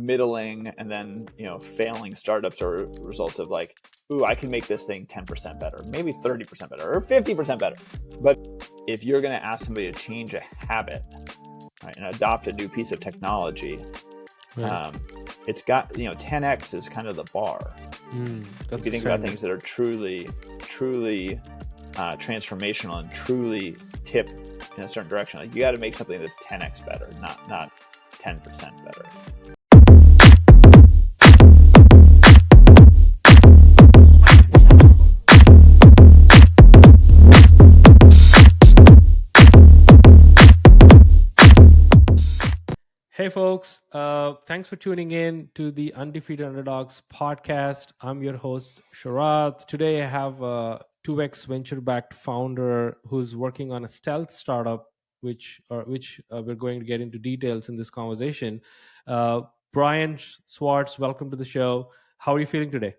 middling and then, failing startups are a result of like, ooh, I can make this thing 10% better, maybe 30% better, or 50% better. But if you're going to ask somebody to change a habit, right, and adopt a new piece of technology, Right. It's got, 10x is kind of the bar. If you think about things that are truly transformational and truly tip in a certain direction, like you got to make something that's 10x better, not 10% better. Hey, folks. Thanks for tuning in to the Undefeated Underdogs podcast. I'm your host, Sharath. Today, I have a 2X venture-backed founder who's working on a stealth startup, which we're going to get into details in this conversation. Brian Swartz, welcome to the show. How are you feeling today?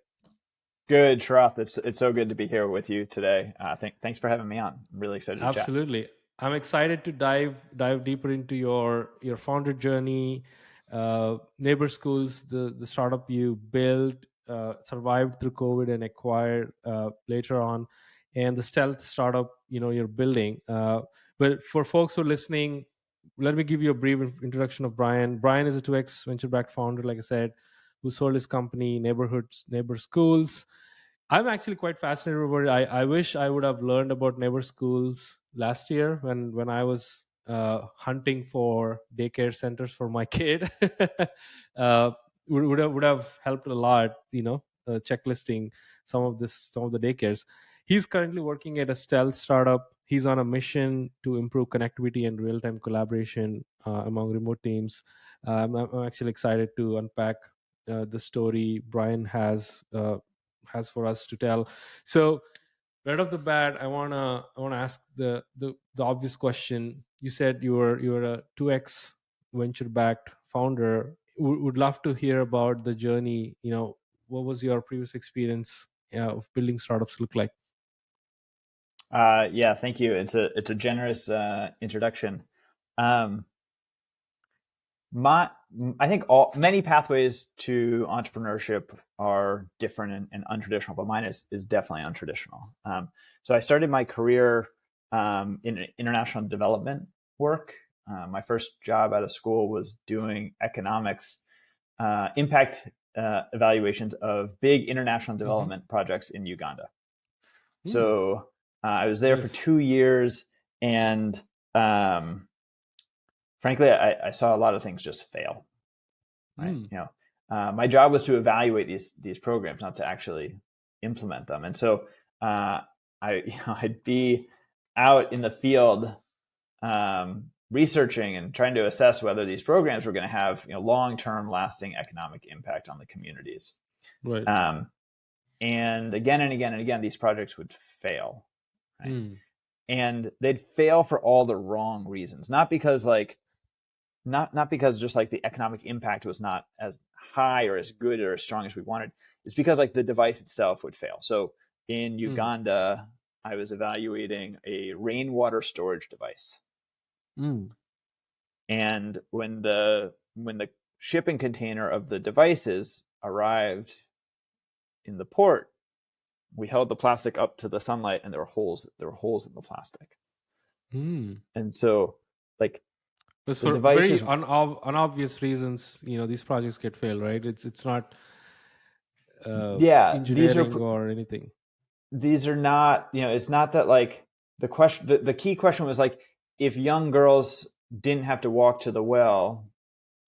Good, Sharath. It's so good to be here with you today. Thanks for having me on. I'm really excited to chat. Absolutely. I'm excited to dive deeper into your founder journey, NeighborSchools, the startup you built, survived through COVID and acquired later on, and the stealth startup you're building. But for folks who are listening, let me give you a brief introduction of Brian. Brian is a 2X venture-backed founder, like I said, who sold his company NeighborSchools. I'm actually quite fascinated about it. I wish I would have learned about NeighborSchools last year when I was hunting for daycare centers for my kid. uh, would have helped a lot, checklisting some of the daycares. He's currently working at a stealth startup. He's on a mission to improve connectivity and real-time collaboration among remote teams. I'm actually excited to unpack the story Brian has for us to tell. So right off the bat, I wanna ask the obvious question. You said you were a 2X venture backed founder. Would love to hear about the journey. What was your previous experience of building startups look like? Yeah, thank you. It's a generous introduction. I think many pathways to entrepreneurship are different and untraditional, but mine is definitely untraditional. So I started my career in international development work. My first job out of school was doing economics impact evaluations of big international development projects in Uganda. So I was there for 2 years, and frankly, I saw a lot of things just fail. Right? My job was to evaluate these programs, not to actually implement them. And so I'd be out in the field researching and trying to assess whether these programs were going to have long-term, lasting economic impact on the communities. Right. And again and again and again, these projects would fail. Right? And they'd fail for all the wrong reasons, not because not because just like the economic impact was not as high or as good or as strong as we wanted. It's because like the device itself would fail. So in Uganda, I was evaluating a rainwater storage device. And when the shipping container of the devices arrived in the port, we held the plastic up to the sunlight, and there were holes in the plastic. And so like, for very unobvious reasons, these projects get failed, right? It's not engineering or anything. These are not, it's not that like the key question was like, if young girls didn't have to walk to the well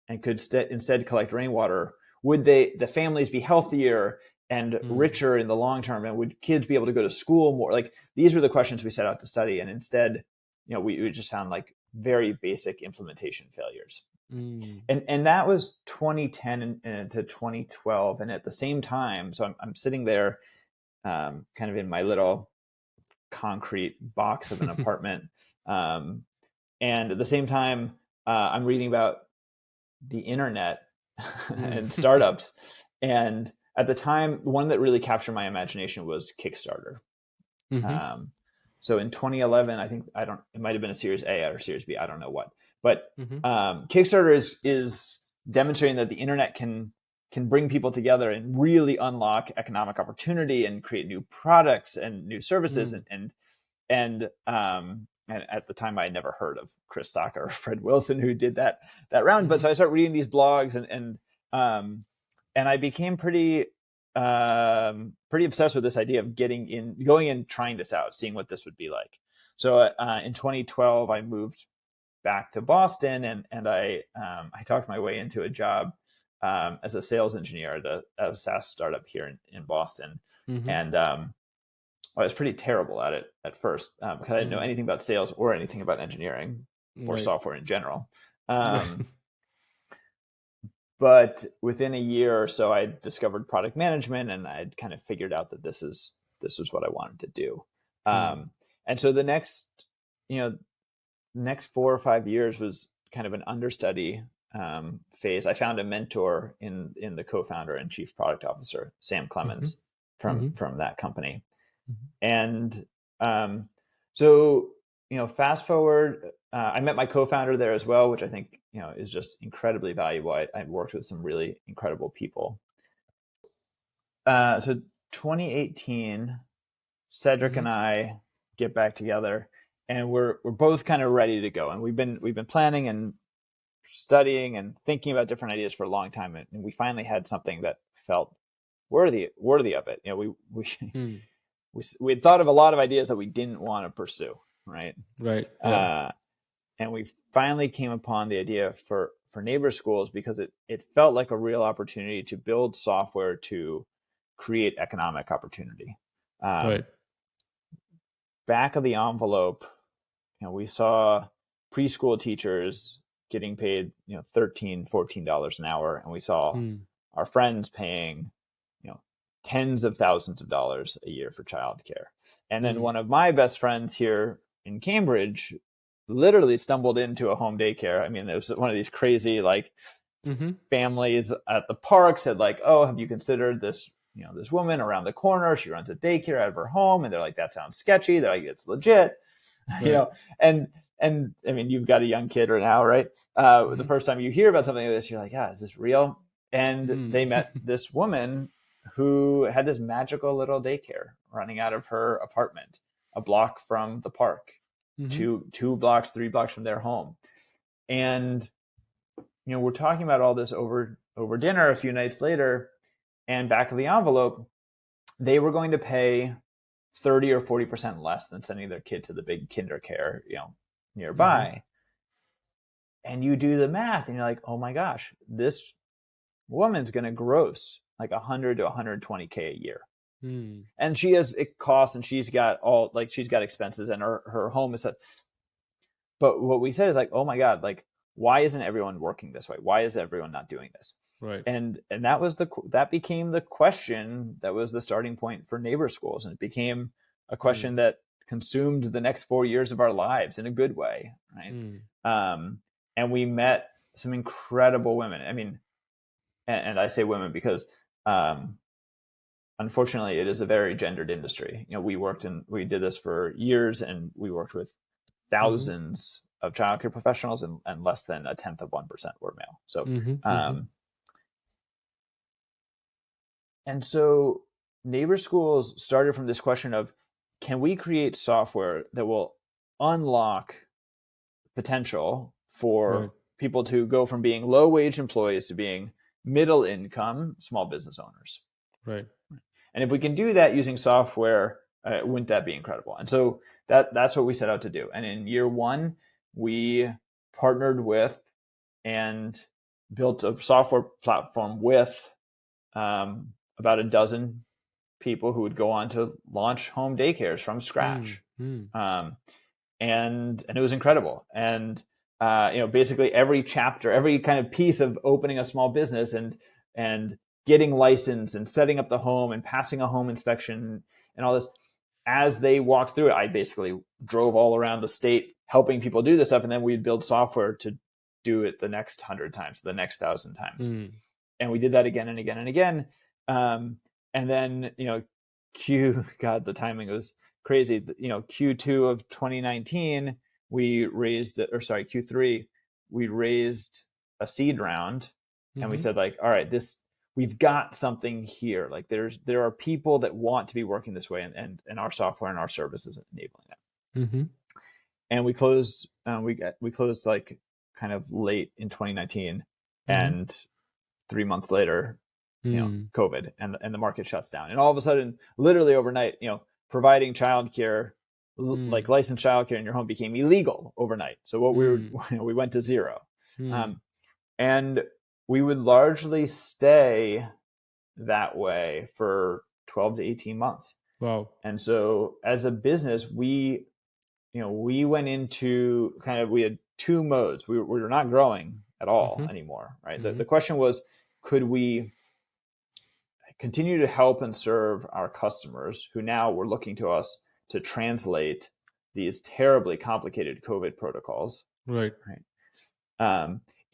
and could instead collect rainwater, would the families be healthier and richer in the long term? And would kids be able to go to school more? Like, these were the questions we set out to study. And instead, we just found like very basic implementation failures. And that was 2010 to 2012. And at the same time, so I'm sitting there kind of in my little concrete box of an apartment. And at the same time, I'm reading about the internet and startups. And at the time, one that really captured my imagination was Kickstarter. So in 2011, I think, it might have been a Series A or Series B, I don't know what. But Kickstarter is demonstrating that the internet can bring people together and really unlock economic opportunity and create new products and new services. Mm. And at the time I had never heard of Chris Sacca or Fred Wilson who did that round. But Mm-hmm. so I started reading these blogs and I became pretty obsessed with this idea of going in, trying this out, seeing what this would be like. So in 2012, I moved back to Boston, and I talked my way into a job as a sales engineer at a SaaS startup here in Boston, Mm-hmm. and I was pretty terrible at it at first because I didn't know Mm. anything about sales or anything about engineering or Right. software in general. Right. But within a year or so, I discovered product management, and I'd kind of figured out that this is what I wanted to do. Mm. And so the next 4 or 5 years was kind of an understudy phase. I found a mentor in the co-founder and chief product officer, Sam Mm-hmm. Clemens, Mm-hmm. from that company. Mm-hmm. And so fast forward, I met my co-founder there as well, which I think is just incredibly valuable. I worked with some really incredible people. So 2018, Cedric Mm-hmm. and I get back together, and we're both kind of ready to go. And we've been planning and studying and thinking about different ideas for a long time, and we finally had something that felt worthy of it. Mm. We had thought of a lot of ideas that we didn't want to pursue, right? Right. Yeah. And we finally came upon the idea for NeighborSchools because it felt like a real opportunity to build software to create economic opportunity. Right. Back of the envelope, we saw preschool teachers getting paid, $13-14 an hour, and we saw Mm. our friends paying, tens of thousands of dollars a year for childcare. And then Mm. one of my best friends here in Cambridge literally stumbled into a home daycare. I mean, it was one of these crazy Mm-hmm. families at the park said "Oh, have you considered this? This woman around the corner. She runs a daycare out of her home." And they're like, "That sounds sketchy." They're like, "It's legit," Right. And I mean, you've got a young kid right now, right? The Mm-hmm. first time you hear about something like this, you're like, "Is this real?" And they Mm. met this woman who had this magical little daycare running out of her apartment, a block from the park, Mm-hmm. two blocks, 3 blocks from their home. And we're talking about all this over dinner a few nights later, and back of the envelope, they were going to pay 30 or 40% less than sending their kid to the big kinder care, Mm-hmm. nearby. And you do the math and you're like, oh my gosh, this woman's going to gross like 100 to 120K a year. Mm. And she has costs, and she's got expenses, and her home is set. But what we said is like, oh my God, like, why isn't everyone working this way? Why is everyone not doing this? Right. And that became the question that was the starting point for NeighborSchools, and it became a question Mm. that consumed the next 4 years of our lives in a good way, right? Mm. And we met some incredible women. I mean, and I say women because unfortunately it is a very gendered industry. We did this for years, and we worked with Mm-hmm. thousands of childcare professionals, and less than 0.1% were male. So Mm-hmm. Mm-hmm. and so NeighborSchools started from this question of, can we create software that will unlock potential Right. for people to go from being low wage employees to being middle income small business owners? Right. And if we can do that using software, wouldn't that be incredible? And so that's what we set out to do. And in year one, we partnered with and built a software platform with about a dozen people who would go on to launch home daycares from Mm. scratch. Mm. And it was incredible. And basically every chapter, every kind of piece of opening a small business and getting licensed and setting up the home and passing a home inspection and all this, as they walked through it, I basically drove all around the state helping people do this stuff, and then we'd build software to do it the next 100 times, the next 1,000 times. Mm. And we did that again and again and again. And then, God, the timing was crazy. Q2 of 2019, Q3, we raised a seed round and we Mm-hmm. said like, all right, we've got something here. Like there are people that want to be working this way, and our software and our services enabling that. Mm-hmm. And we closed. We closed like kind of late in 2019, Mm-hmm. and 3 months later, Mm. COVID, and the market shuts down, and all of a sudden, literally overnight, providing childcare, like Mm. licensed childcare in your home, became illegal overnight. So what Mm. we went to zero, Mm. um, and we would largely stay that way for 12 to 18 months. Wow. And so as a business, we went into we had two modes. We were not growing at all Mm-hmm. anymore, right? Mm-hmm. The question was, could we continue to help and serve our customers who now were looking to us to translate these terribly complicated COVID protocols, Right. right?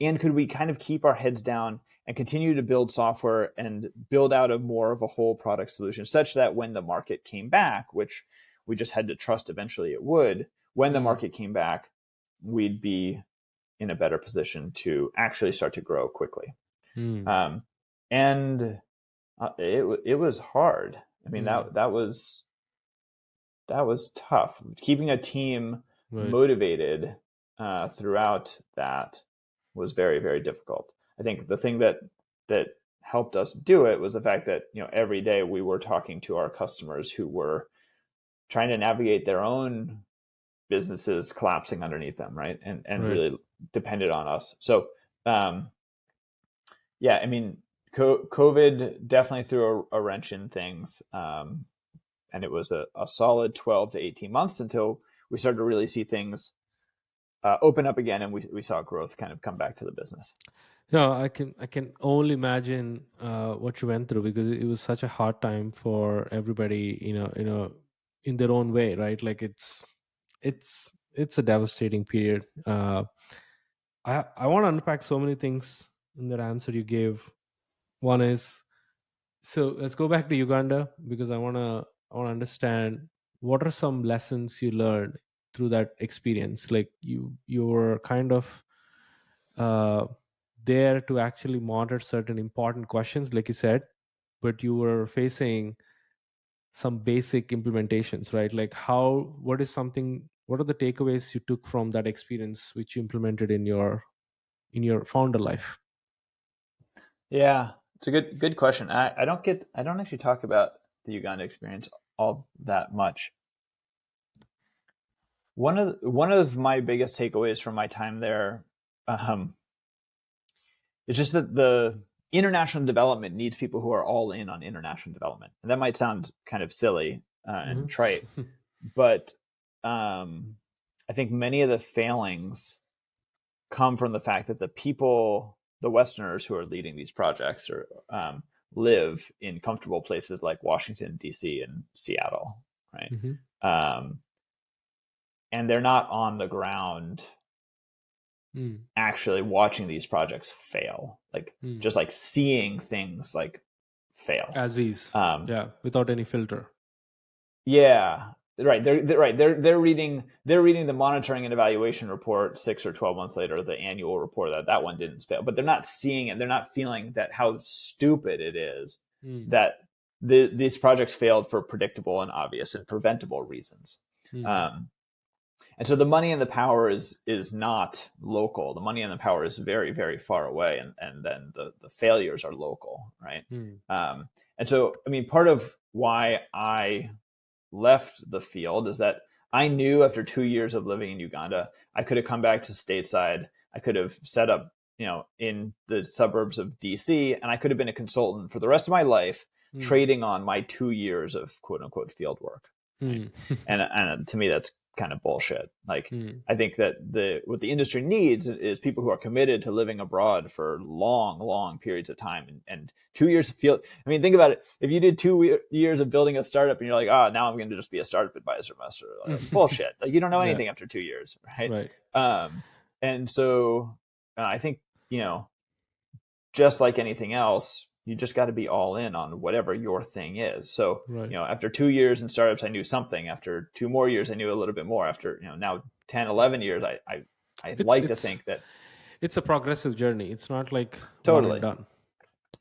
And could we kind of keep our heads down and continue to build software and build out more of a whole product solution, such that when the market came back, which we just had to trust eventually it would, when the Mm. market came back, we'd be in a better position to actually start to grow quickly. Mm. And it was hard. I mean, Mm. that was tough. Keeping a team Right. motivated throughout that was very, very difficult. I think the thing that helped us do it was the fact that every day we were talking to our customers who were trying to navigate their own businesses collapsing underneath them, right? And Right. really depended on us. So yeah, I mean, COVID definitely threw a wrench in things. And it was a solid 12 to 18 months until we started to really see things open up again, and we saw growth kind of come back to the business. Yeah, I can only imagine what you went through, because it was such a hard time for everybody, in their own way, right? Like it's a devastating period. I want to unpack so many things in that answer you gave. One is, so let's go back to Uganda, because I want to understand what are some lessons you learned through that experience. Like you were kind of uh, there to actually monitor certain important questions, like you said, but you were facing some basic implementations, right? Like what are the takeaways you took from that experience, which you implemented in your founder life? Yeah, it's a good question. I don't actually talk about the Uganda experience all that much. One of my biggest takeaways from my time there um, is just that the international development needs people who are all in on international development, and that might sound kind of silly and trite, Mm-hmm. but I think many of the failings come from the fact that the Westerners who are leading these projects, live in comfortable places like Washington D.C. and Seattle, right? Mm-hmm. Um, and they're not on the ground Mm. actually watching these projects fail, like Mm. just like seeing things like fail. As is. Um, Yeah, without any filter. yeah, right. They're right. They're reading the monitoring and evaluation report 6 or 12 months later, the annual report that one didn't fail, but they're not seeing it. They're not feeling that how stupid it is Mm. that these projects failed for predictable and obvious and preventable reasons. Mm. Um, and so the money and the power is not local. The money and the power is very, very far away, and then the failures are local, right? Mm. And so, I mean, part of why I left the field is that I knew after 2 years of living in Uganda, I could have come back to stateside. I could have set up, in the suburbs of DC, and I could have been a consultant for the rest of my life, Mm. trading on my 2 years of quote unquote field work. Right. Mm. And to me, that's kind of bullshit. Like, Mm. I think that what the industry needs is people who are committed to living abroad for long, long periods of time. And 2 years of field. I mean, think about it. If you did 2 years of building a startup and you're like, now I'm going to just be a startup advisor master, bullshit. Like, you don't know Yeah, anything after 2 years, right? right, And so I think, just like anything else, you just got to be all in on whatever your thing is. So, right. after 2 years in startups, I knew something. After 2 more years, I knew a little bit more. After, now 10, 11 years, I'd It's like to it's think that. it's a progressive journey. It's not like one and Totally. done.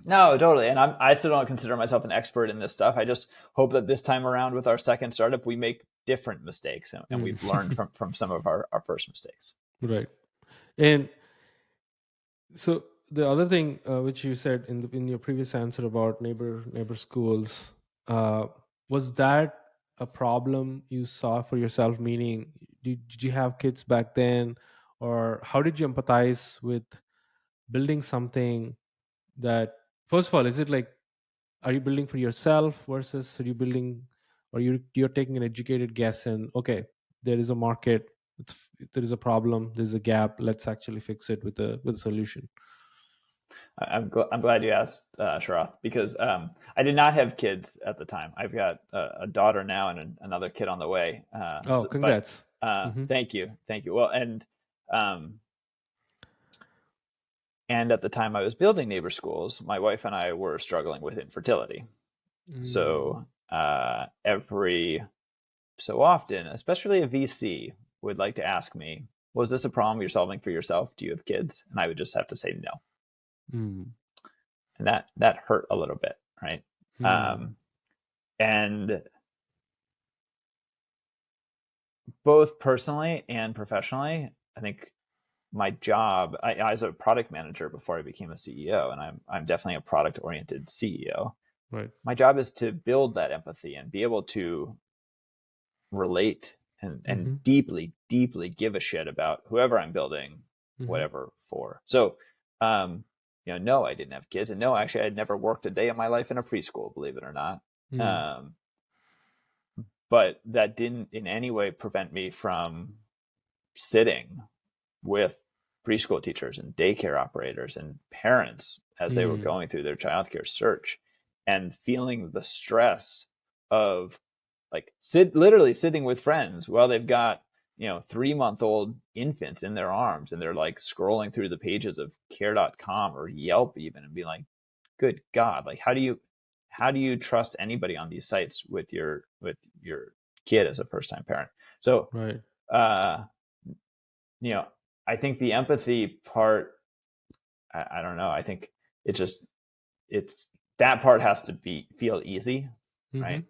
No, totally. And I still don't consider myself an expert in this stuff. I just hope that this time around with our second startup, we make different mistakes, and Mm. we've learned from some of our first mistakes. Right. And so the other thing which you said in your previous answer about neighbor schools, uh, was that a problem you saw for yourself? Meaning, did you have kids back then, or how did you empathize with building something that, first of all, is it like, are you building for yourself versus are you building, or you're taking an educated guess and, okay, there is a market, it's, there is a problem, there's a gap, let's actually fix it with a solution. I'm glad you asked, Sharath, because I did not have kids at the time. I've got a daughter now and another kid on the way. Oh, But congrats. Hmm. thank you. Well, um, and at the time I was building NeighborSchools, my wife and I were struggling with infertility. Mm. So every so often, especially a VC would like to ask me, "Was this a problem you're solving for yourself? Do you have kids?" And I would just have to say no, Mm. and that hurt a little bit, right? Mm. Um, and both personally and professionally, I think my job, I was a product manager before I became a CEO, and I'm definitely a product oriented CEO. Right. My job is to build that empathy and be able to relate and Hmm. deeply give a shit about whoever I'm building Hmm. whatever for. So, no, I didn't have kids, and no, actually, I'd never worked a day in my life in a preschool, believe it or not. Mm. Um, but that didn't in any way prevent me from sitting with preschool teachers and daycare operators and parents as they were Mm. going through their childcare search and feeling the stress of like literally sitting with friends while they've got 3-month-old infants in their arms and they're like scrolling through the pages of care.com or Yelp even and be like, good God, like how do you trust anybody on these sites with your kid as a first time parent? So Right. uh you know I think the empathy part, I don't know, I think it's just it's that part has to be feel easy, Hmm. right?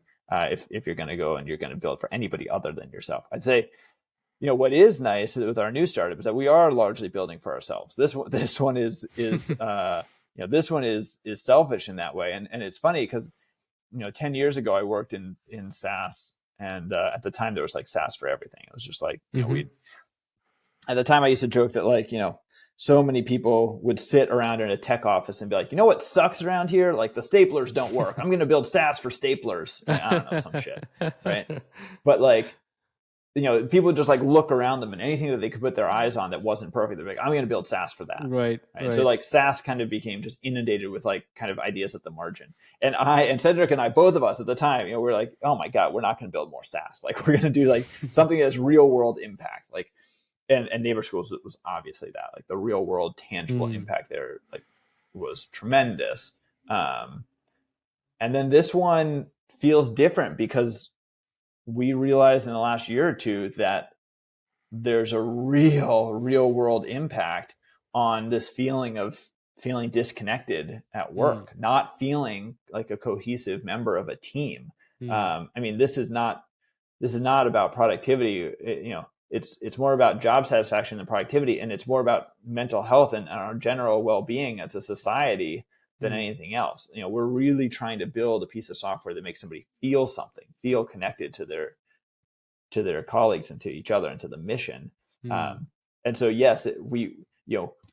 If you're going to go and you're going to build for anybody other than yourself, I'd say, what is nice with our new startup is that we are largely building for ourselves. This one is selfish in that way, and it's funny because 10 years ago I worked in SaaS, and at the time there was like SaaS for everything. It was just like Hmm. we at the time I used to joke that like so many people would sit around in a tech office and be like, what sucks around here? Like the staplers don't work. I'm going to build SaaS for staplers. I don't know, some shit, right? But like, people just like look around them and anything that they could put their eyes on that wasn't perfect, they're like, I'm going to build SaaS for that. Right. Right? And so Right. like SaaS kind of became just inundated with like kind of ideas at the margin. And Cedric and I, both of us at the time, we're like, oh my God, we're not going to build more SaaS. Like we're going to do like something that's real world impact. Like, and NeighborSchools was obviously that, like the real world tangible Mm. impact there, like was tremendous. Um, and then this one feels different because we realized in the last year or two that there's a real world impact on this feeling of feeling disconnected at Mm. work, not feeling like a cohesive member of a team. Mm. I mean, this is not about productivity. It's more about job satisfaction than productivity, and it's more about mental health and our general well-being as a society than Mm. anything else. We're really trying to build a piece of software that makes somebody feel something, feel connected to their colleagues and to each other and to the mission. Mm. Um, and so, yes, we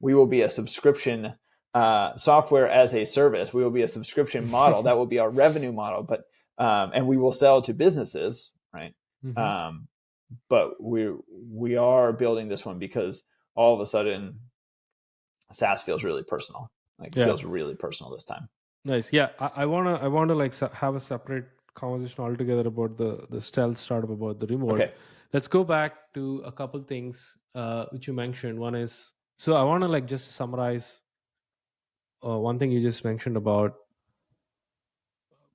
will be a subscription, software as a service. We will be a subscription model. That will be our revenue model. But and we will sell to businesses, right? Hmm. Um, but we are building this one because all of a sudden SaaS feels really personal. Like it Yeah. feels really personal this time. Nice. Yeah. I wanna like have a separate conversation altogether about the stealth startup, about the remote. Okay. Let's go back to a couple things which you mentioned. One is, so I want to like just summarize one thing you just mentioned about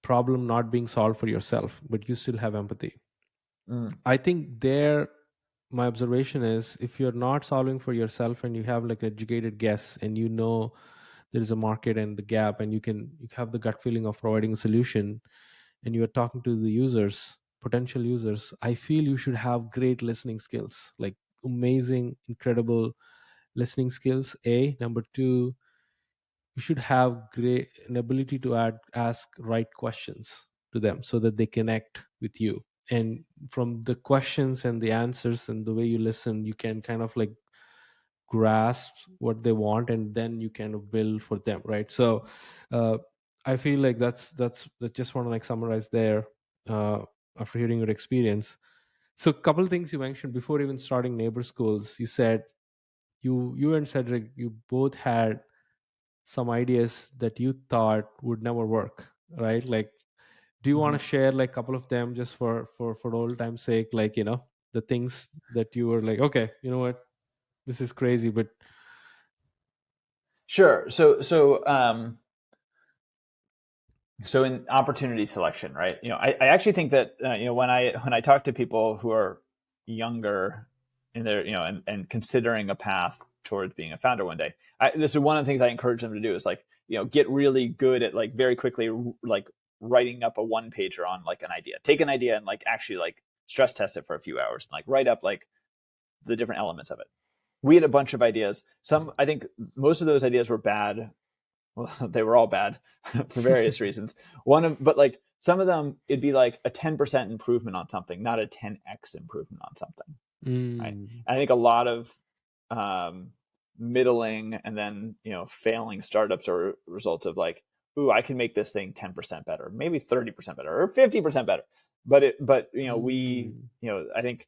problem not being solved for yourself, but you still have empathy. Mm. I think there my observation is, if you're not solving for yourself and you have like an educated guess, and you know there is a market and the gap, and you have the gut feeling of providing a solution, and you are talking to the users, potential users, I feel you should have great listening skills, like amazing, incredible listening skills. A number two, you should have great an ability to ask right questions to them so that they connect with you. And from the questions and the answers and the way you listen, you can kind of like grasp what they want, and then you kind of build for them, right? So uh, I feel like that's just want to like summarize there, uh, after hearing your experience. So a couple of things you mentioned before even starting neighbor schools. You said you and Cedric, you both had some ideas that you thought would never work, right? Like, do you want to Mhm. share like a couple of them, just for old time's sake, like, the things that you were like, okay, you know what, this is crazy, but Sure. So in opportunity selection, right? I actually think that when I talk to people who are younger in their and considering a path towards being a founder one day, this is one of the things I encourage them to do is like get really good at like very quickly like writing up a one pager on like an idea. Take an idea and like actually like stress test it for a few hours and like write up like the different elements of it. We had a bunch of ideas. Some I think most of those ideas were bad. Well, they were all bad for various reasons. But like some of them, it'd be like a 10% improvement on something, not a 10x improvement on something, right? mm, And I think a lot of um, middling and then failing startups are a result of like, ooh, I can make this thing 10% better, maybe 30% better, or 50% better. mm, I think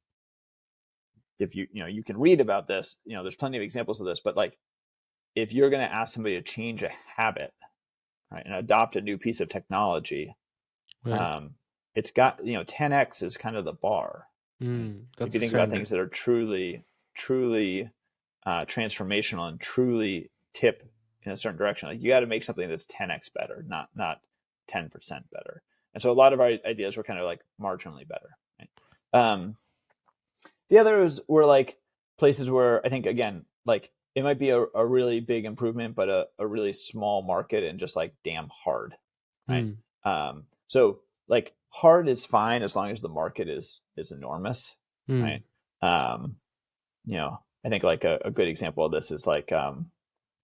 if you can read about this, there's plenty of examples of this, but like if you're going to ask somebody to change a habit, right, and adopt a new piece of technology, right, um, it's got 10x is kind of the bar. Right? If that's you the think about standard. things that are truly transformational and truly tip in a certain direction, like you got to make something that's 10x better, not 10% better. And so a lot of our ideas were kind of like marginally better. Right? The others were like places where I think again, like it might be a really big improvement, but a really small market and just like damn hard, right? Mm, So like hard is fine as long as the market is enormous, right? mm, Um, I think like a good example of this is like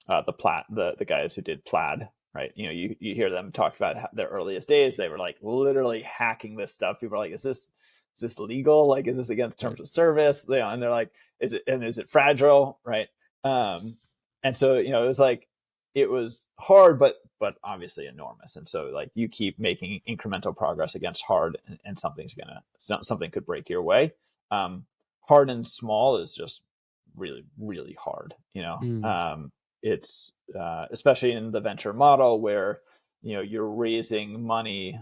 the guys who did Plaid, right? You hear them talk about their earliest days. They were like literally hacking this stuff. People are like, is this legal? Like, is this against right. terms of service? And they're like, is it fragile? Right. And so, it was like, it was hard, but obviously enormous. And so like you keep making incremental progress against hard and something could break your way. Um, Hard and small is just really, really hard, Mm. it's especially in the venture model where you're raising money,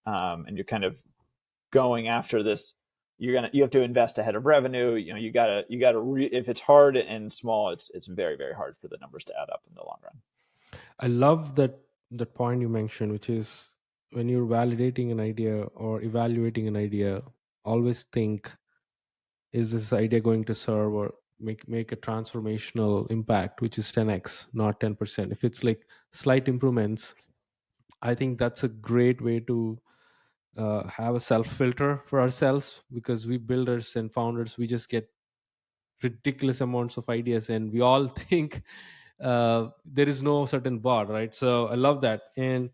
and you're kind of going after this. You have to invest ahead of revenue. If it's hard and small, it's very, very hard for the numbers to add up in the long run. I love that point you mentioned, which is when you're validating an idea or evaluating an idea, always think, is this idea going to serve or make a transformational impact, which is 10x, not 10%. If it's like slight improvements, I think that's a great way to have a self filter for ourselves, because we builders and founders, we just get ridiculous amounts of ideas, and we all think there is no certain bar, right? So I love that. And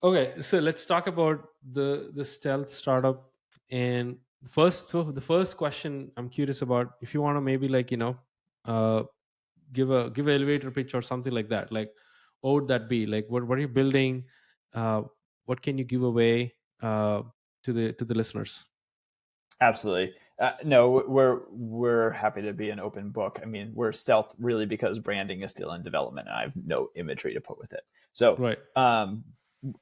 okay, so let's talk about the stealth startup. And the first question I'm curious about, if you want to maybe like uh, give an elevator pitch or something like that, like what would that be? Like what are you building? Uh, what can you give away to the listeners? Absolutely. No, we're happy to be an open book. I mean, we're stealth really because branding is still in development, and I have no imagery to put with it. So, Right. and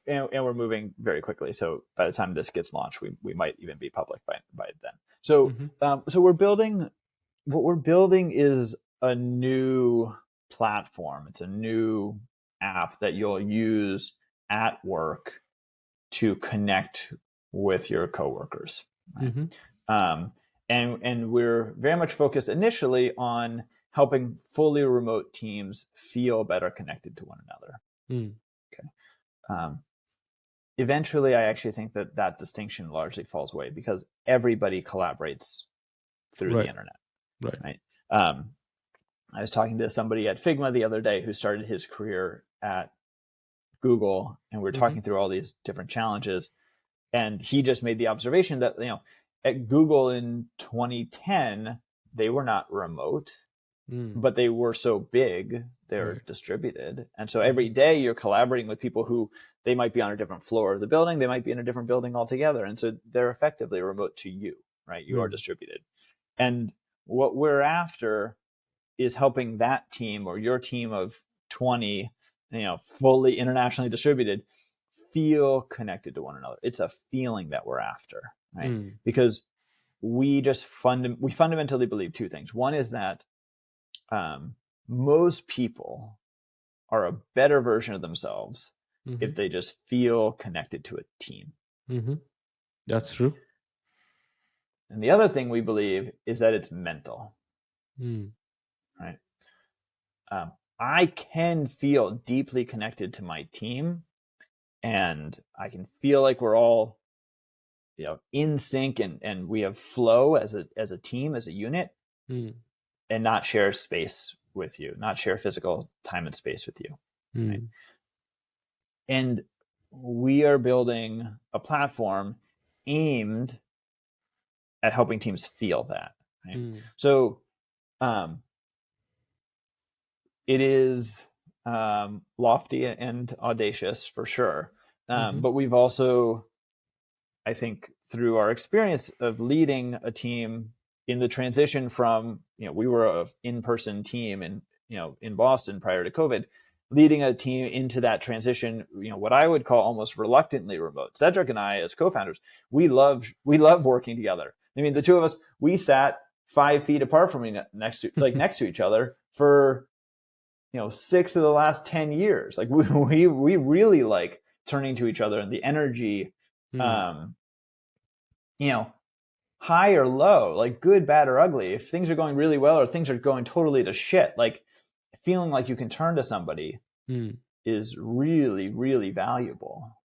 we're moving very quickly. So by the time this gets launched, we might even be public by then. So, Mm-hmm. so what we're building is a new platform. It's a new app that you'll use at work to connect with your coworkers, right? Mm-hmm. Um, and we're very much focused initially on helping fully remote teams feel better connected to one another. Mm. Okay. Eventually, I actually think that distinction largely falls away because everybody collaborates through the Right. internet, Right. right? I was talking to somebody at Figma the other day who started his career at Google, and we were Mm-hmm. talking through all these different challenges. And he just made the observation that, at Google in 2010, they were not remote, Mm. but they were so big, they're Right. distributed. And so Mm-hmm. every day you're collaborating with people who they might be on a different floor of the building, they might be in a different building altogether. And so they're effectively remote to you, right? You are Mm. distributed. And what we're after is helping that team or your team of 20, fully internationally distributed, feel connected to one another. It's a feeling that we're after, right? Mm. Because we just we fundamentally believe two things. One is that most people are a better version of themselves Mm-hmm. if they just feel connected to a team. Mm-hmm. That's true. And the other thing we believe is that it's mental, Mm. right? I can feel deeply connected to my team, and I can feel like we're all in sync and we have flow as a team, as a unit, Mm. and not share space with you, not share physical time and space with you, right? Mm. And we are building a platform aimed at helping teams feel that, right? Mm. So it is lofty and audacious for sure, Mm-hmm. but we've also, I think, through our experience of leading a team in the transition from, we were an in-person team in Boston prior to COVID, leading a team into that transition, what I would call almost reluctantly remote. Cedric and I, as co-founders, we love working together. I mean, the two of us, we sat 5 feet apart from next to each other for 6 of the last 10 years. Like we really like turning to each other, and the energy, Mm. um, high or low, like good, bad, or ugly. If things are going really well or things are going totally to shit, like feeling like you can turn to somebody Mm. is really, really valuable.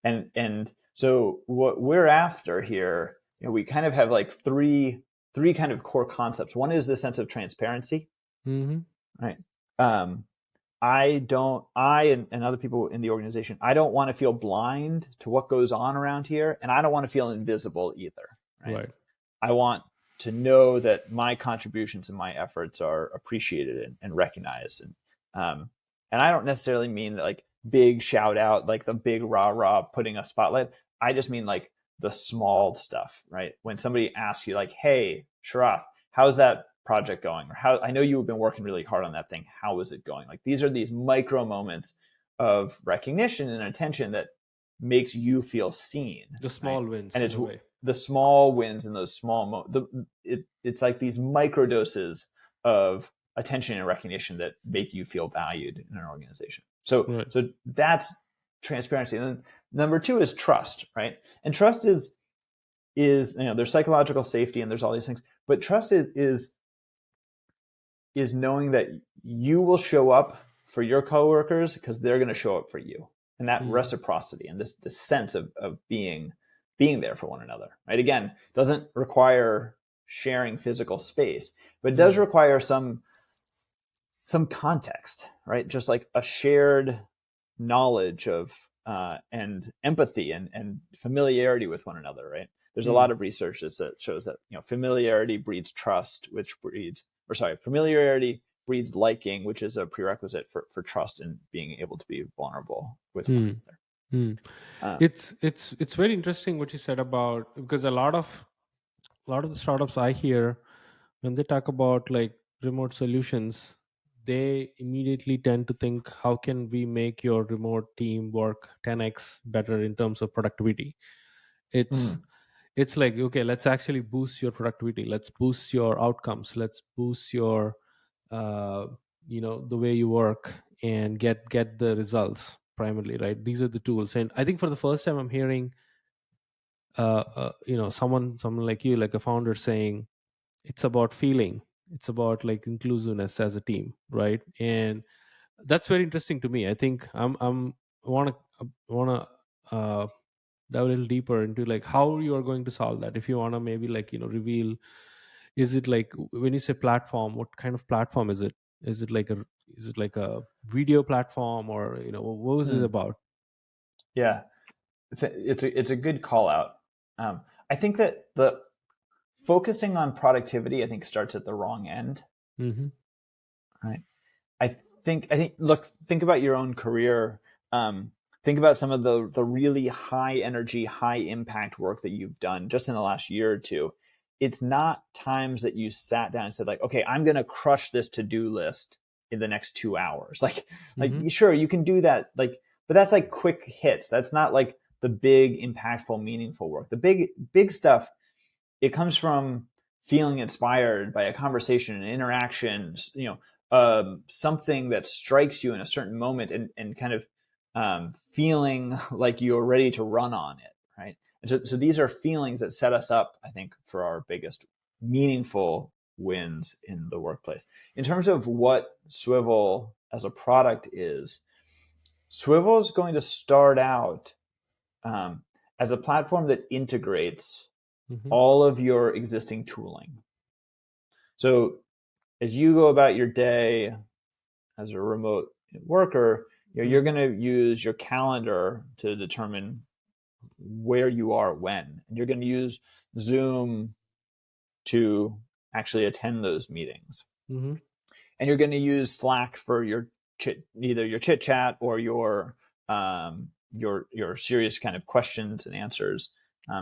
Right? And so what we're after here, we kind of have like three kind of core concepts. One is the sense of transparency, Mm-hmm. right? And other people in the organization, I don't want to feel blind to what goes on around here, and I don't want to feel invisible either, right? Right. I want to know that my contributions and my efforts are appreciated and recognized. And I don't necessarily mean like big shout out, like the big rah rah putting a spotlight. I just mean like the small stuff, right? When somebody asks you like, "Hey, Sharath, how's that project going?" Or "How I know you've been working really hard on that thing. How is it going?" Like these are these micro moments of recognition and attention that makes you feel seen, The right? small wins And in it's a way. the small wins and those it's like these micro doses of attention and recognition that make you feel valued in an organization. So Right. so that's transparency. And then number two is trust, right? And trust is there's psychological safety and there's all these things, but trust is knowing that you will show up for your coworkers because they're going to show up for you, and that Mm. reciprocity and this sense of being there for one another, right? Again, doesn't require sharing physical space, but it does Mm. require some context, right? Just like a shared knowledge of and empathy and familiarity with one another, right? There's a Mm. lot of research that shows that familiarity breeds trust, familiarity breeds liking, which is a prerequisite for trust and being able to be vulnerable with one Mm. Mm. another. It's very interesting what you said about, because a lot of the startups I hear, when they talk about like remote solutions, they immediately tend to think, how can we make your remote team work 10x better in terms of productivity? it's Mm. it's like, okay, let's actually boost your productivity, let's boost your outcomes, let's boost your uh, the way you work and get the results primarily, right? These are the tools. And I think for the first time I'm hearing someone like you, like a founder, saying it's about feeling, it's about like inclusiveness as a team, right? And that's very interesting to me. I think I'm want to dive a little deeper into like how you are going to solve that. If you want to maybe like reveal, is it like, when you say platform, what kind of platform is it? Is it like a video platform, or what was it Hmm. about? Yeah, it's a good call out. I think that the focusing on productivity, I think, starts at the wrong end. Mm-hmm. Right. I think look, think about your own career. Think about some of the really high energy, high impact work that you've done just in the last year or two. It's not times that you sat down and said like, okay, I'm going to crush this to-do list in the next 2 hours. Like Mm-hmm. sure, you can do that. Like, but that's like quick hits. That's not like the big, impactful, meaningful work. The big stuff, it comes from feeling inspired by a conversation, an interaction, something that strikes you in a certain moment, and kind of feeling like you're ready to run on it, right? And so these are feelings that set us up, I think, for our biggest meaningful wins in the workplace. In terms of what Swivel as a product is, Swivel is going to start out um, as a platform that integrates Mm-hmm. all of your existing tooling. So as you go about your day as a remote worker, you're Mm-hmm. going to use your calendar to determine where you are when. And you're going to use Zoom to actually attend those meetings. Mm-hmm. And you're going to use Slack for either your chit chat or your serious kind of questions and answers,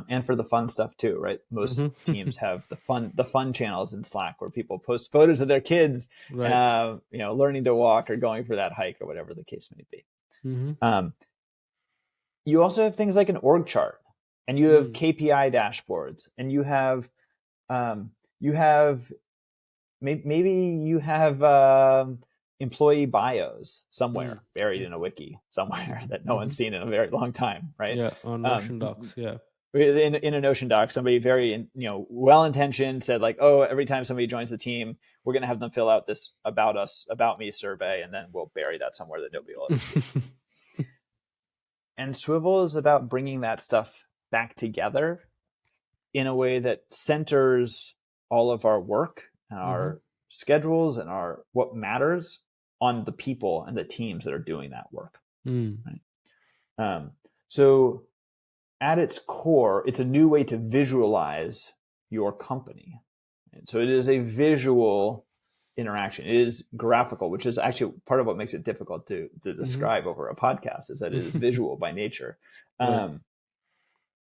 and for the fun stuff too, right? Most Mm-hmm. teams have the fun channels in Slack where people post photos of their kids, Right. learning to walk or going for that hike or whatever the case may be. Mm-hmm. Um, you also have things like an org chart, and you have Mm. KPI dashboards, and you have maybe you have employee bios Mm. somewhere buried Mm. in a wiki somewhere that no Mm-hmm. one's seen in a very long time, right? Yeah, on Um, Notion docs. Yeah. in a Notion doc, somebody very well intentioned said like, oh, every time somebody joins the team, we're going to have them fill out this about me survey, and then we'll bury that somewhere that nobody will ever see. And Swivel is about bringing that stuff back together in a way that centers all of our work and Mm-hmm. our schedules and our what matters on the people and the teams that are doing that work. Mm. Right? So at its core, it's a new way to visualize your company. And so it is a visual interaction. It is graphical, which is actually part of what makes it difficult to Mm-hmm. describe over a podcast, is that it is visual by nature. Right. Um,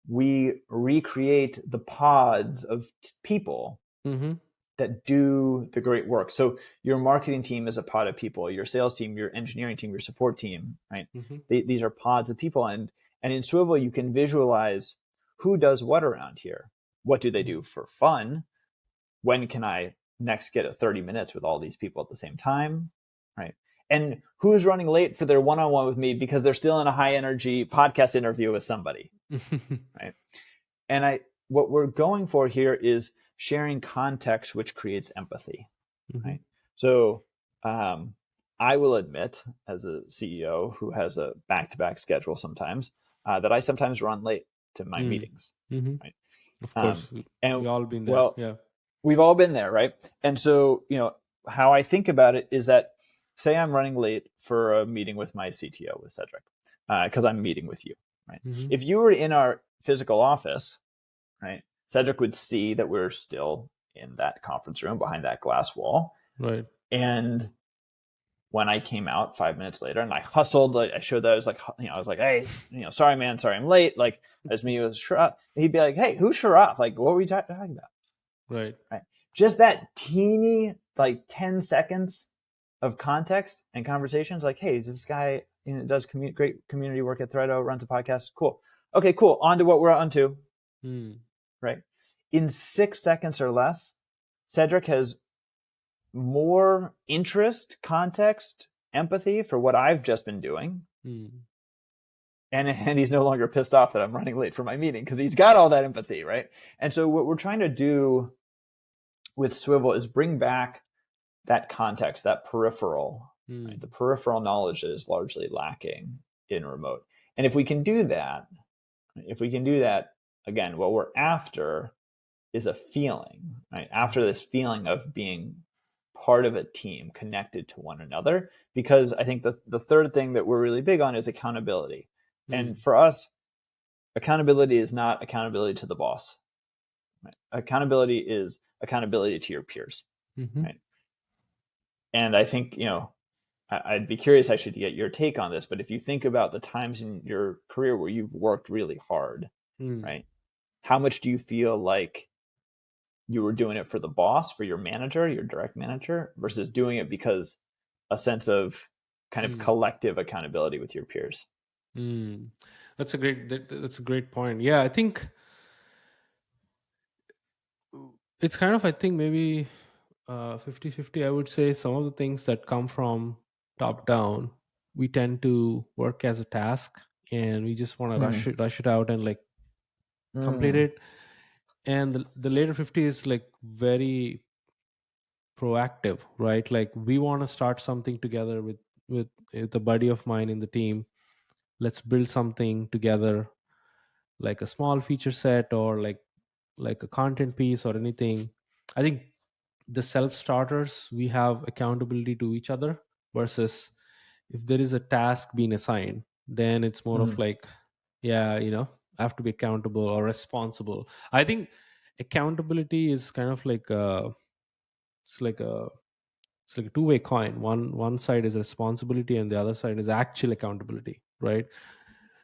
we recreate the pods of people Mm-hmm. that do the great work. So your marketing team is a pod of people, your sales team, your engineering team, your support team, right? Mm-hmm. These are pods of people. And in Swivel, you can visualize who does what around here. What do they do for fun? When can I next get a 30 minutes with all these people at the same time? Right. And who's running late for their one-on-one with me because they're still in a high energy podcast interview with somebody. Right. And what we're going for here is sharing context, which creates empathy. Mm-hmm. Right. So um, I will admit, as a CEO who has a back-to-back schedule sometimes, that I sometimes run late to my Mm. meetings. Mm-hmm. Right. Of Um, course, we and all been there. well, Yeah. we've all been there, right? And so, how I think about it is that, say I'm running late for a meeting with my CTO, with Cedric, because I'm meeting with you, right? Mm-hmm. If you were in our physical office, right, Cedric would see that we're still in that conference room behind that glass wall. Right. And when I came out 5 minutes later and I hustled, like, I showed that I was like, I was like, hey, sorry, man, sorry, I'm late. Like, as me with Sharath, he'd be like, hey, who's Sharath? Like, what were we talking about? Right. Right. Just that teeny, like 10 seconds of context and conversations, like, hey, this guy does great community work at Threado, runs a podcast. Cool. Okay, cool. On to what we're on to. Mm. Right. In 6 seconds or less, Cedric has more interest, context, empathy for what I've just been doing Mm. and he's no longer pissed off that I'm running late for my meeting because he's got all that empathy, right? And so what we're trying to do with Swivel is bring back that context, that peripheral, right? The Mm. peripheral knowledge that is largely lacking in remote. And if we can do that, again, what we're after is a feeling, right? After this feeling of being part of a team, connected to one another. Because I think the third thing that we're really big on is accountability. And Mm. for us, accountability is not accountability to the boss. Right? Accountability is accountability to your peers, Mm-hmm. right? And I think, I'd be curious actually to get your take on this, but if you think about the times in your career where you've worked really hard, Mm. right? How much do you feel like you were doing it for the boss, for your manager, your direct manager, versus doing it because a sense of kind of Mm. collective accountability with your peers? Mm. That's a great point. Yeah, I think it's kind of, I think maybe 50-50. I would say some of the things that come from top down, we tend to work as a task, and we just want to Mm, rush it out and like complete mm, it. And the later 50 is like very proactive, right? Like we want to start something together with a buddy of mine in the team. Let's build something together, like a small feature set, or like a content piece or anything. I think the self starters, we have accountability to each other, versus if there is a task being assigned, then it's more of mm, like, yeah, I have to be accountable or responsible. I think accountability is kind of like it's like a it's like a two-way coin. One side is responsibility and the other side is actual accountability, right?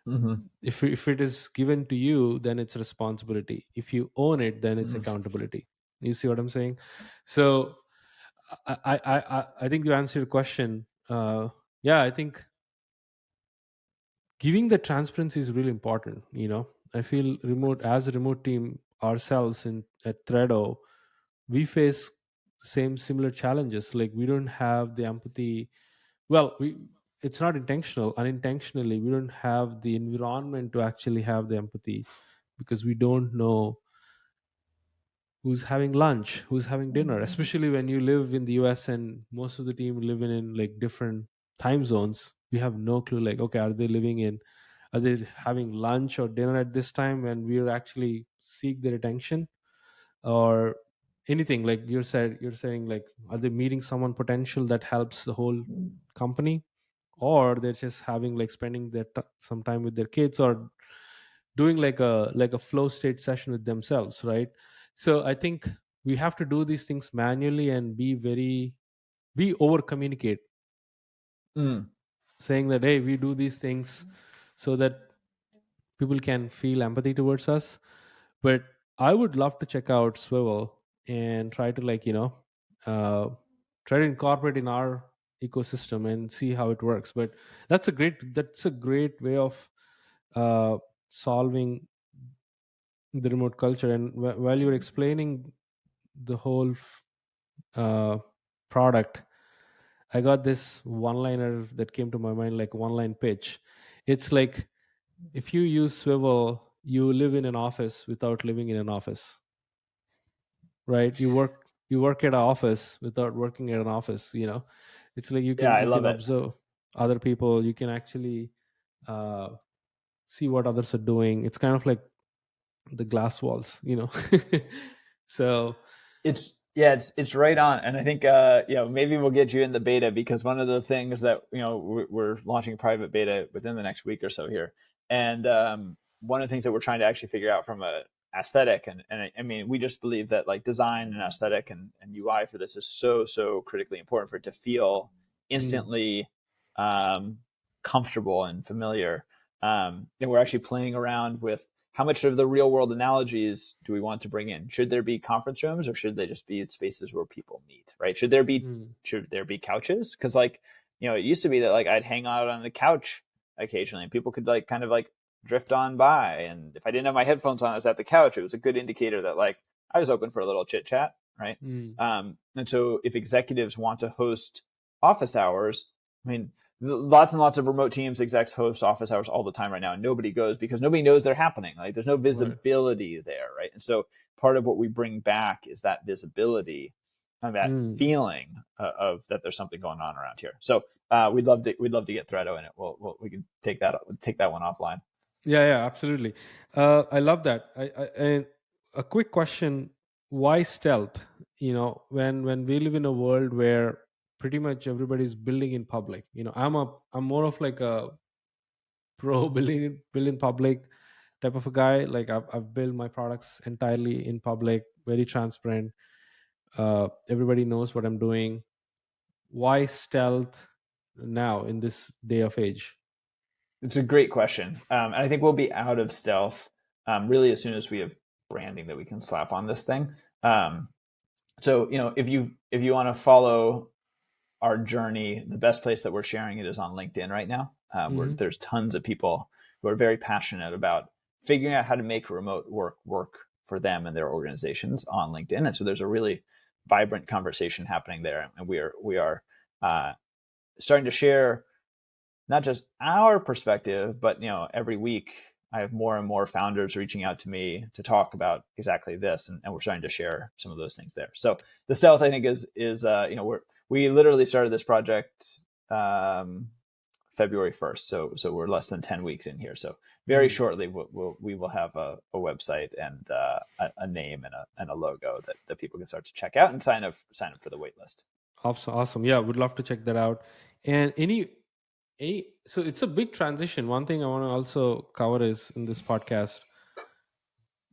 mm, If it is given to you, then it's responsibility. If you own it, then it's mm, accountability. You see what I'm saying? So I think you answered your question. Yeah, I think giving the transparency is really important. I feel remote, as a remote team ourselves in at Threado, we face same similar challenges. Like we don't have the empathy. Well, we it's not intentional. Unintentionally, we don't have the environment to actually have the empathy, because we don't know who's having lunch, who's having dinner, especially when you live in the US and most of the team live in like different time zones. We have no clue, like, okay, are they having lunch or dinner at this time when we are actually seek their attention, or anything, like you're saying, like, are they meeting someone potential that helps the whole company, or they're just having like spending some time with their kids, or doing like a flow state session with themselves, right? So I think we have to do these things manually and be over communicate, mm. saying that, hey, we do these things so that people can feel empathy towards us. But I would love to check out Swivel and try to, like, uh, try to incorporate in our ecosystem and see how it works. But that's a great way of solving the remote culture. And while you were explaining the whole uh, product, I got this one liner that came to my mind, like one line pitch. It's like, if you use Swivel, you live in an office without living in an office, right? You work at an office without working at an office. It's like you Yeah, can I you love can it. observe other people. You can actually uh, see what others are doing. It's kind of like the glass walls. So. It's right on, and I think maybe we'll get you in the beta, because one of the things that we're launching a private beta within the next week or so here, and one of the things that we're trying to actually figure out from a aesthetic, and I mean, we just believe that like design and aesthetic and UI for this is so critically important for it to feel Mm, instantly um, comfortable and familiar. And we're actually playing around with how much of the real world analogies do we want to bring in? Should there be conference rooms, or should they just be spaces where people meet, right? mm, Should there be couches? Because like, it used to be that like I'd hang out on the couch occasionally and people could like kind of like drift on by. And if I didn't have my headphones on, I was at the couch. It was a good indicator that like I was open for a little chit chat, right? mm, And so if executives want to host office hours, I mean, lots and lots of remote teams, execs host office hours all the time right now, and nobody goes because nobody knows they're happening. Like there's no Right. visibility there, right? And so part of what we bring back is that visibility and that Mm. feeling of that there's something going on around here. So we'd love to get Threado in it. We can take that one offline. Yeah, yeah, absolutely. I love that. And a quick question: why stealth? When we live in a world where pretty much everybody's building in public. I'm more of like a pro build in public type of a guy. Like I've built my products entirely in public, very transparent. Everybody knows what I'm doing. Why stealth now in this day of age? It's a great question. And I think we'll be out of stealth really as soon as we have branding that we can slap on this thing. So if you want to follow our journey, the best place that we're sharing it is on LinkedIn right now, where Hmm. there's tons of people who are very passionate about figuring out how to make remote work for them and their organizations on LinkedIn. And so there's a really vibrant conversation happening there, and we are uh, starting to share not just our perspective, but every week I have more and more founders reaching out to me to talk about exactly this, and we're starting to share some of those things there. So the stealth, I think, is we literally started this project February 1st, so we're less than 10 weeks in here. So very shortly we will have a website and a name and a logo that people can start to check out and sign up for the wait list. Awesome, awesome. Yeah, would love to check that out. And so it's a big transition. One thing I want to also cover is in this podcast,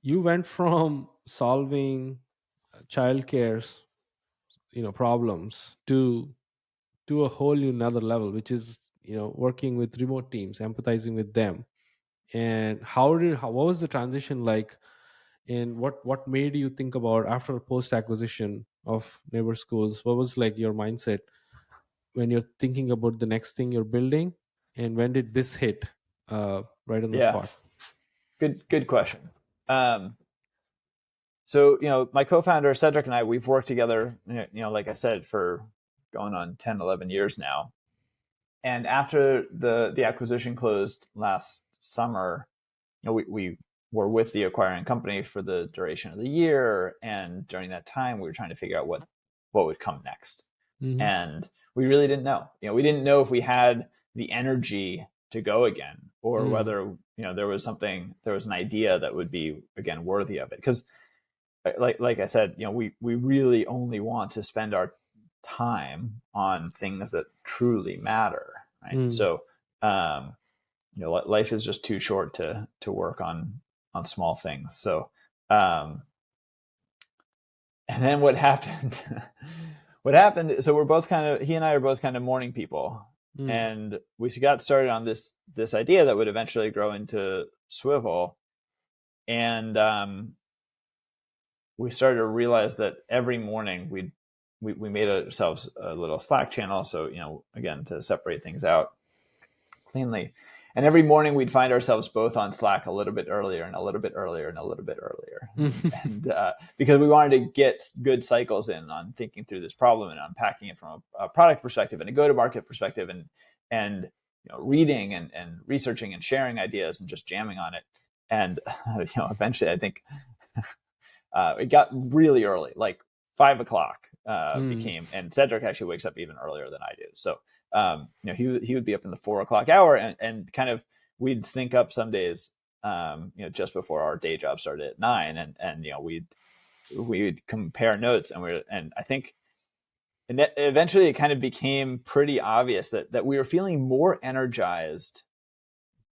you went from solving childcare's problems to a whole new another level, which is working with remote teams, empathizing with them. And what was the transition like? And what made you think about after post acquisition of Neighbor Schools? What was like your mindset when you're thinking about the next thing you're building, and when did this hit right on the Yeah, spot? good question. Um, So, my co-founder Cedric and I, we've worked together, like I said, for going on 10, 11 years now. And after the acquisition closed last summer, we were with the acquiring company for the duration of the year. And during that time, we were trying to figure out what would come next. Hmm. And we really didn't know. We didn't know if we had the energy to go again, or Mm. whether, there was an idea that would be, again, worthy of it. Because like I said, we really only want to spend our time on things that truly matter, right? Mm. So, life is just too short to work on small things. So, and then what happened? What happened? So he and I are both kind of morning people, Mm. and we got started on this idea that would eventually grow into Swivel, and we started to realize that every morning we made ourselves a little Slack channel, so again, to separate things out cleanly. And every morning we'd find ourselves both on Slack a little bit earlier and a little bit earlier and a little bit earlier, and because we wanted to get good cycles in on thinking through this problem and unpacking it from a product perspective and a go-to-market perspective, and reading and researching and sharing ideas and just jamming on it. And eventually, I think it got really early, like 5 o'clock Mm. became, and Cedric actually wakes up even earlier than I do. So, he would be up in the 4 o'clock hour, and kind of we'd sync up some days, just before our day job started at 9, and we'd compare notes, and I think, and eventually it kind of became pretty obvious that we were feeling more energized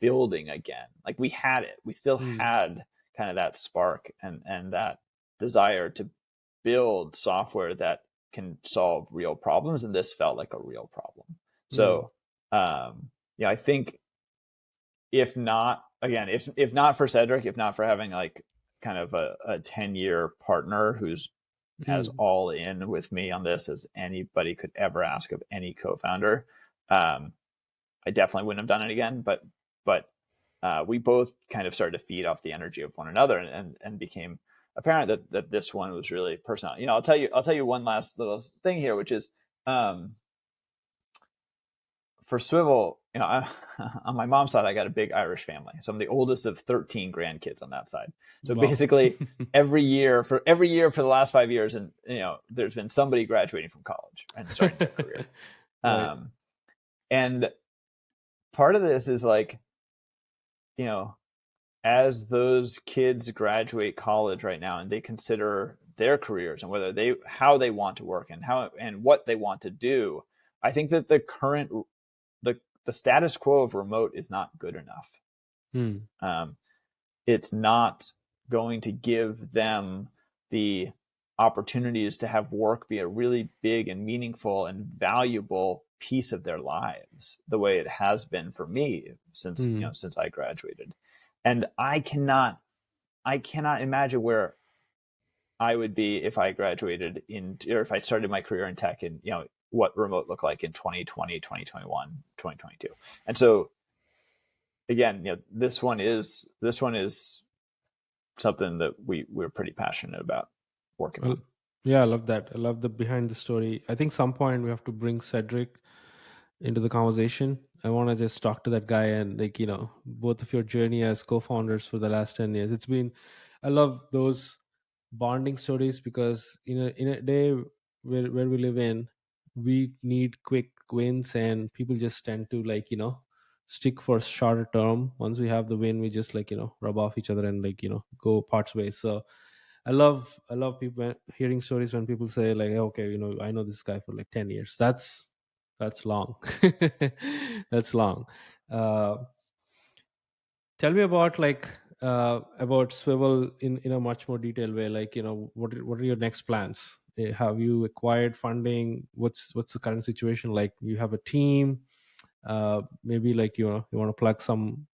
building again. Like we had it. We still Mm. had kind of that spark and that desire to build software that can solve real problems. And this felt like a real problem. Mm. So, I think if not, again, if not for Cedric, if not for having like kind of a 10-year partner who's as Mm. all in with me on this as anybody could ever ask of any co-founder, I definitely wouldn't have done it again. But we both kind of started to feed off the energy of one another, and became apparent that this one was really personal. I'll tell you one last little thing here, which is, for Swivel, on my mom's side, I got a big Irish family. So I'm the oldest of 13 grandkids on that side. So Wow. basically, every year for the last 5 years, and there's been somebody graduating from college and starting their career. Right. And part of this is like, as those kids graduate college right now and they consider their careers and how they want to work and what they want to do, I think that the status quo of remote is not good enough. Hmm. It's not going to give them the opportunities to have work be a really big and meaningful and valuable piece of their lives the way it has been for me since Hmm. since I graduated. And I cannot imagine where I would be if I graduated or if I started my career in tech and what remote looked like in 2020, 2021, 2022. And so again, this one is something that we're pretty passionate about working Well, on. yeah, I love that. I love the behind the story. I think some point we have to bring Cedric into the conversation. I want to just talk to that guy and both of your journey as co-founders for the last 10 years. I love those bonding stories because in a day where we live in, we need quick wins and people just tend to stick for shorter term. Once we have the win, we just rub off each other and go parts ways. So I love people hearing stories when people say like, okay, I know this guy for like 10 years. That's long. That's long. uh Tell me about about Swivel in a much more detailed way. What are your next plans? Have you acquired funding? What's the current situation like? You have a team? Maybe you want to plug some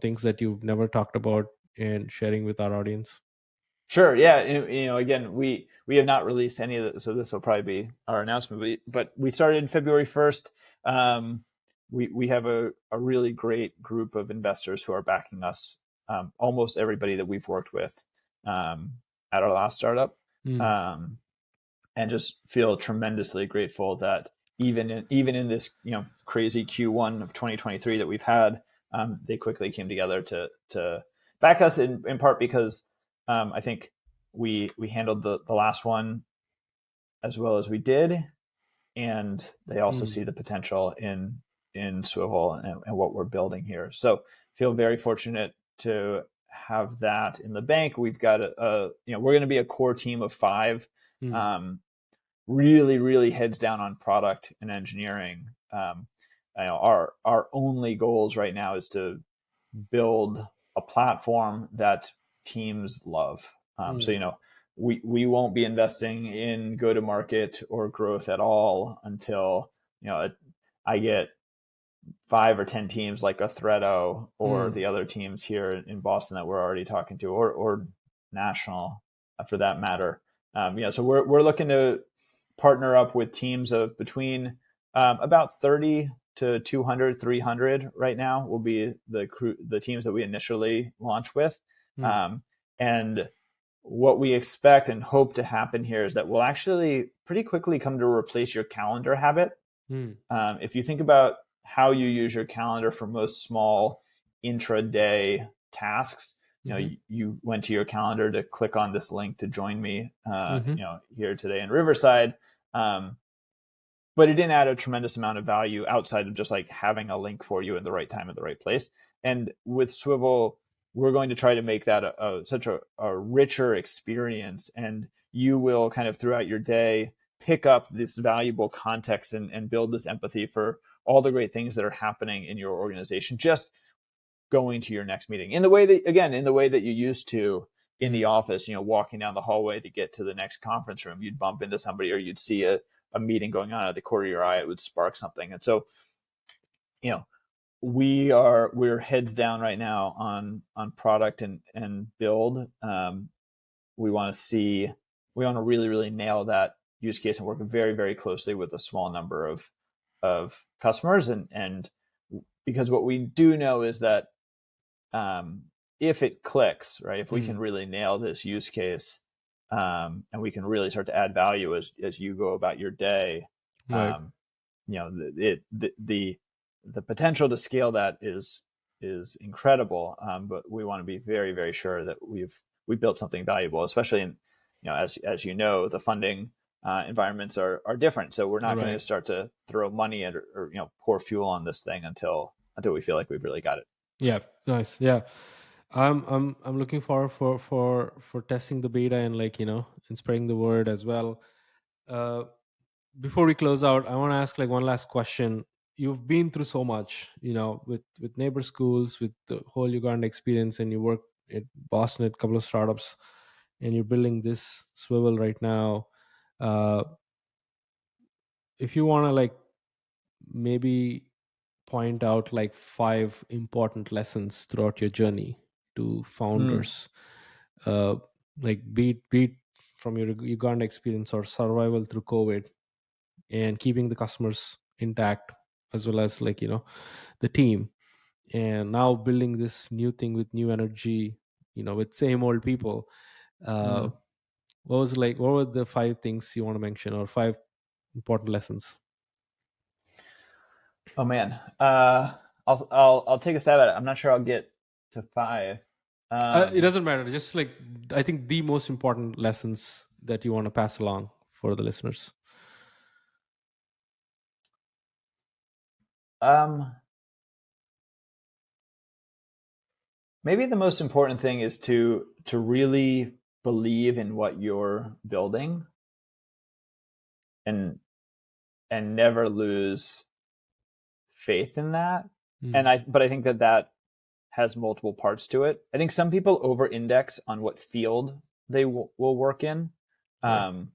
things that you've never talked about and sharing with our audience. Sure. Yeah. Again, we have not released any of it, so this will probably be our announcement. But we started February 1st. We have a really great group of investors who are backing us. Almost everybody that we've worked with at our last startup, Mm, um, and just feel tremendously grateful that even in this crazy Q1 of 2023 that we've had, they quickly came together to back us in part because I think we handled the last one as well as we did, and they also mm, see the potential in Swivel and what we're building here. So feel very fortunate to have that in the bank. We've got we're going to be a core team of 5. mm, Um, really, really heads down on product and engineering. Our only goals right now is to build a platform that teams love. So mm, we won't be investing in go to market or growth at all until I get 5 or 10 teams like a Threado or mm, the other teams here in Boston that we're already talking to, or national for that matter. So we're looking to partner up with teams of between about 30 to 200, 300 right now will be the teams that we initially launch with. mm, Um, and what we expect and hope to happen here is that we'll actually pretty quickly come to replace your calendar habit. mm, If you think about how you use your calendar for most small intraday tasks, mhm, you went to your calendar to click on this link to join me, mhm, here today in Riverside. Um, but it didn't add a tremendous amount of value outside of just like having a link for you in the right time at the right place. And with Swivel, we're going to try to make that such a richer experience, and you will kind of throughout your day pick up this valuable context and build this empathy for all the great things that are happening in your organization just going to your next meeting in the way that you used to in the mm. office, walking down the hallway to get to the next conference room. You'd bump into somebody or you'd see a meeting going on at the corner of your eye. It would spark something. And so you know we're heads down right now on product and build. We want to really, really nail that use case and work very, very closely with a small number of customers. And because what we do know is that if it clicks, right, if we can Mm, really nail this use case, and we can really start to add value as you go about your day, right. um, the the potential to scale that is incredible. But we want to be very, very sure that we built something valuable, especially in, as you know, the funding environments are different. So we're not going to Right. start to throw money at, or pour fuel on this thing until we feel like we've really got it. Yeah. Nice. Yeah. I'm looking forward for testing the beta and and spreading the word as well. Uh, Before we close out, I want to ask like one last question. You've been through so much, with neighbor schools, with the whole Uganda experience, and you work at Boston at a couple of startups, and you're building this Swivel right now. Uh, if you want to maybe point out like 5 important lessons throughout your journey to Mm, founders, uh, like beat from your Uganda experience or survival through COVID, and keeping the customers intact, as well as the team, and now building this new thing with new energy, with same old people. uh mm. what were the 5 things you want to mention, or 5 important lessons? Oh man, I'll take a stab at it. I'm not sure I'll get to five. It Um, doesn't matter, just I think the most important lessons that you want to pass along for the listeners. um, Maybe the most important thing is to really believe in what you're building, and never lose faith in that. Mm, But I think that has multiple parts to it. I think some people over index on what field they will work in. right. Um,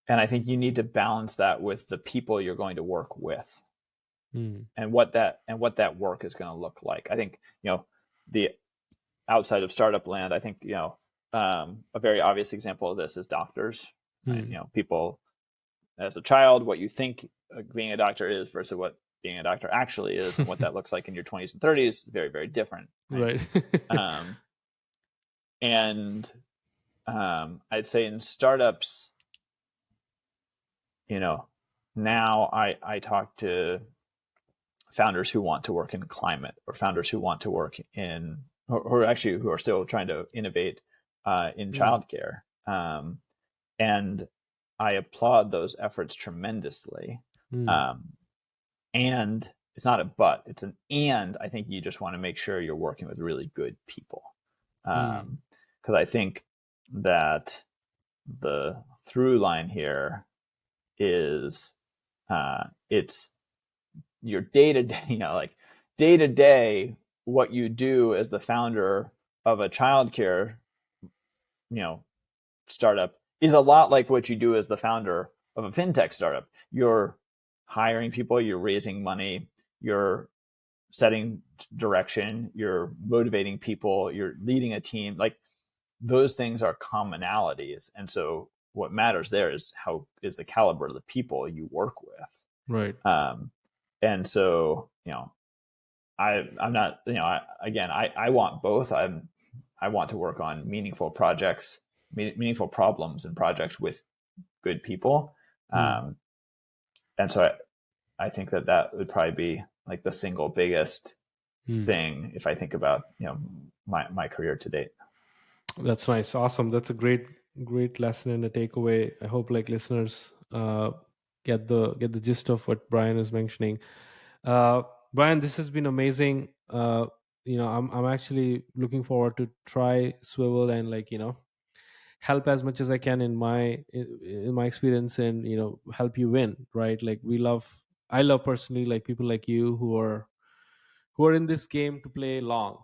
and I think you need to balance that with the people you're going to work with, Mm, and what that work is going to look like. I think, the outside of startup land, I think, a very obvious example of this is doctors, right? mm. People as a child, what you think being a doctor is versus what being a doctor actually is, and what that looks like in your 20s and 30s, very, very different, right? Right. Um, and I'd say in startups, you know, now I talk to founders who want to work in climate, or founders who want to work in, or actually who are still trying to innovate in Mm, childcare. And I applaud those efforts tremendously. mm, Um, and it's not a but, it's an and. I think you just want to make sure you're working with really good people. mm, Because I think that the through line here is it's your day to day, like day to day, what you do as the founder of a childcare, you know, startup is a lot like what you do as the founder of a fintech startup. You're hiring people, you're raising money, you're setting direction, you're motivating people, you're leading a team. Like, those things are commonalities. And so what matters there is how is the caliber of the people you work with. right. And so, I'm not, again, I want both. I want to work on meaningful projects, meaningful problems and projects with good people. Mm, Um, and so I think that would probably be like the single biggest mm. thing if I think about, my career to date. That's nice. Awesome. That's a great lesson and a takeaway. I hope listeners get the gist of what Brian is mentioning. Uh, Brian, this has been amazing. I'm actually looking forward to try Swivel and help as much as I can in my experience, and help you win. Right? I love personally people like you who are in this game to play long,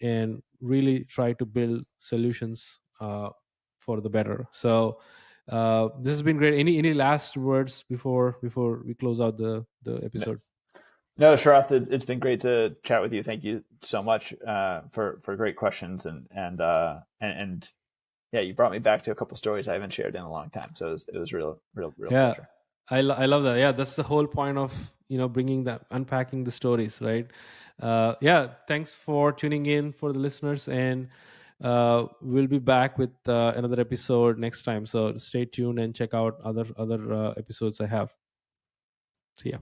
and really try to build solutions for the better. So this has been great. Any last words before we close out the No, episode? no, Sharath, it's been great to chat with you. Thank you so much for great questions, and yeah, you brought me back to a couple stories I haven't shared in a long time. So it was real Yeah, pleasure. I love that. Yeah, that's the whole point of bringing that, unpacking the stories, right? Yeah, thanks for tuning in for the listeners, and we'll be back with another episode next time. So stay tuned and check out other episodes I have. See ya.